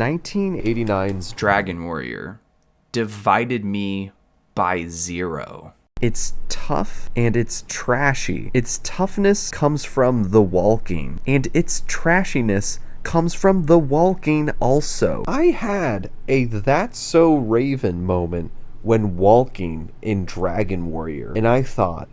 1989's Dragon Warrior divided me by 0. It's tough and it's trashy. Its toughness comes from the walking, and its trashiness comes from the walking also. I had a That's So Raven moment when walking in Dragon Warrior, and I thought,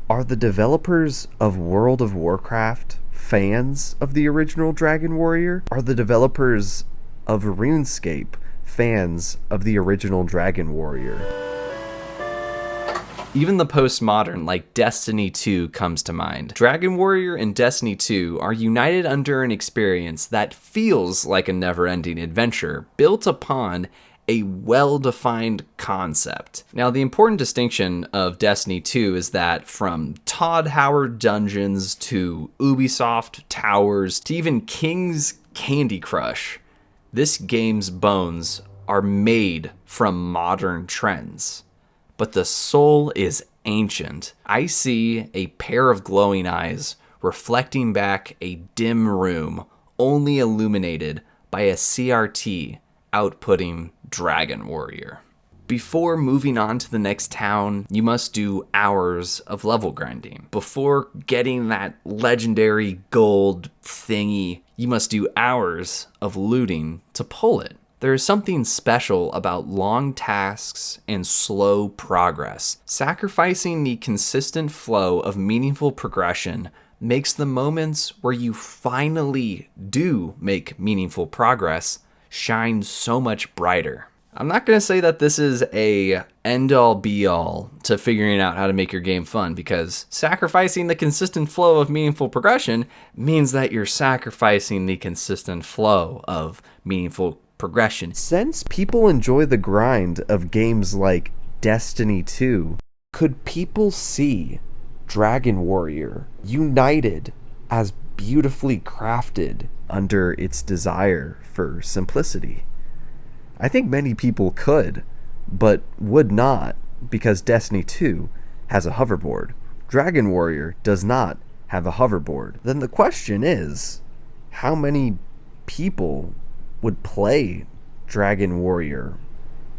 are the developers of World of Warcraft fans of the original Dragon Warrior? Are the developers of RuneScape fans of the original Dragon Warrior? Even the postmodern, like Destiny 2, comes to mind. Dragon Warrior and Destiny 2 are united under an experience that feels like a never-ending adventure, built upon a well-defined concept. Now, the important distinction of Destiny 2 is that from Todd Howard dungeons to Ubisoft towers to even King's Candy Crush, this game's bones are made from modern trends. But the soul is ancient. I see a pair of glowing eyes reflecting back a dim room, only illuminated by a CRT outputting Dragon Warrior. Before moving on to the next town, you must do hours of level grinding. Before getting that legendary gold thingy, you must do hours of looting to pull it. There is something special about long tasks and slow progress. Sacrificing the consistent flow of meaningful progression makes the moments where you finally do make meaningful progress shine so much brighter. I'm not going to say that this is a end-all be-all to figuring out how to make your game fun, because sacrificing the consistent flow of meaningful progression means that you're sacrificing the consistent flow of meaningful progression. Since people enjoy the grind of games like Destiny 2, could people see Dragon Warrior united as beautifully crafted under its desire for simplicity? I think many people could, but would not, because Destiny 2 has a hoverboard. Dragon Warrior does not have a hoverboard. Then the question is, how many people would play Dragon Warrior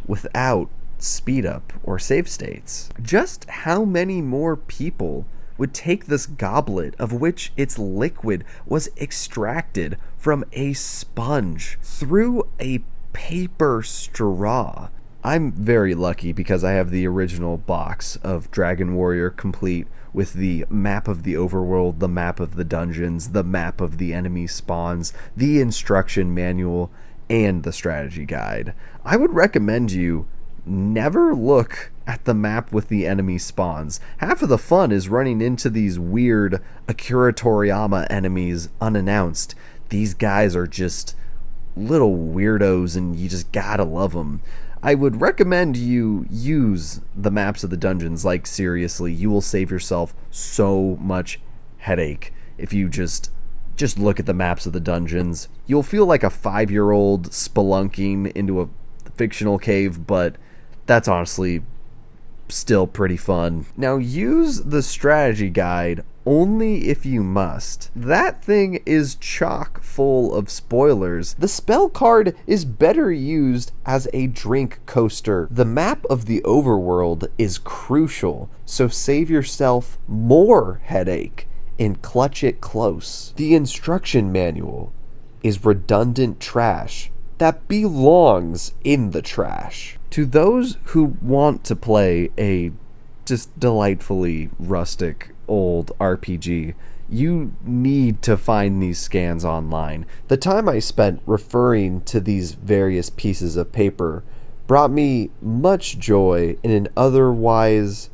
without speed up or save states? Just how many more people would take this goblet of which its liquid was extracted from a sponge through a paper straw? I'm very lucky because I have the original box of Dragon Warrior complete with the map of the overworld, the map of the dungeons, the map of the enemy spawns, the instruction manual, and the strategy guide. I would recommend you never look at the map with the enemy spawns. Half of the fun is running into these weird Akira Toriyama enemies unannounced. These guys are just little weirdos and you just gotta love them. I would recommend you use the maps of the dungeons. Like, seriously, you will save yourself so much headache if you just look at the maps of the dungeons. You'll feel like a 5-year-old spelunking into a fictional cave, but that's honestly still pretty fun. Now, use the strategy guide only if you must. That thing is chock full of spoilers. The spell card is better used as a drink coaster. The map of the overworld is crucial, so save yourself more headache and clutch it close. The instruction manual is redundant trash that belongs in the trash. To those who want to play a just delightfully rustic old RPG, you need to find these scans online. The time I spent referring to these various pieces of paper brought me much joy in an otherwise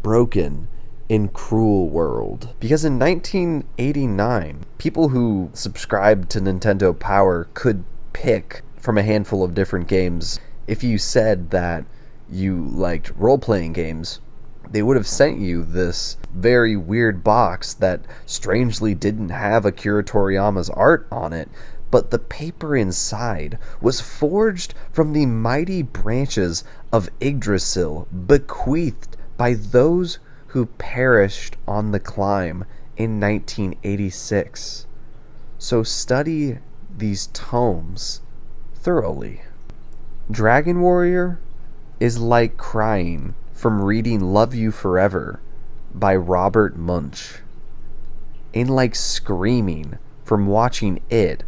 broken and cruel world. Because in 1989, people who subscribed to Nintendo Power could pick from a handful of different games. If you said that you liked role-playing games, they would have sent you this very weird box that strangely didn't have Akira Toriyama's art on it, but the paper inside was forged from the mighty branches of Yggdrasil, bequeathed by those who perished on the climb in 1986. So study these tomes thoroughly. Dragon Warrior is like crying from reading Love You Forever by Robert Munsch, and like screaming from watching It,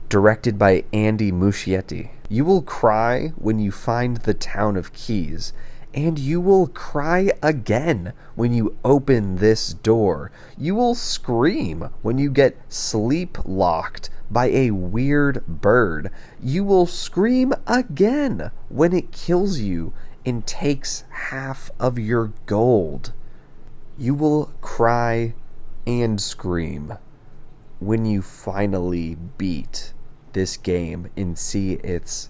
directed by Andy Muschietti. You will cry when you find the town of Keys, and you will cry again when you open this door. You will scream when you get sleep locked by a weird bird. You will scream again when it kills you and takes half of your gold. You will cry and scream when you finally beat this game and see its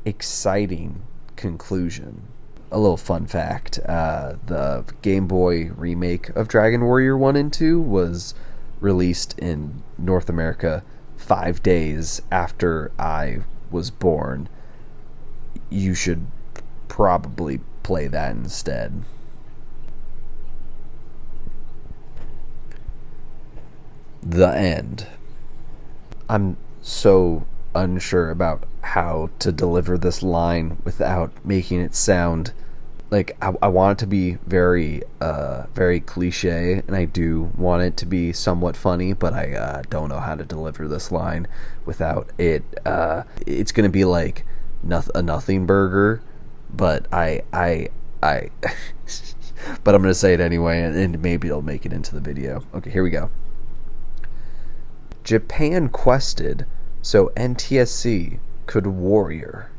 exciting conclusion. A little fun fact, the Game Boy remake of Dragon Warrior 1 and 2 was released in North America 5 days after I was born. You should probably play that instead. The end. I'm so unsure about how to deliver this line without making it sound like I want it to be very cliche, and I do want it to be somewhat funny, but I don't know how to deliver this line without it. It's gonna be like a nothing burger, but I but I'm gonna say it anyway, and maybe it'll make it into the video. Okay, here we go. Japan quested so NTSC could warrior.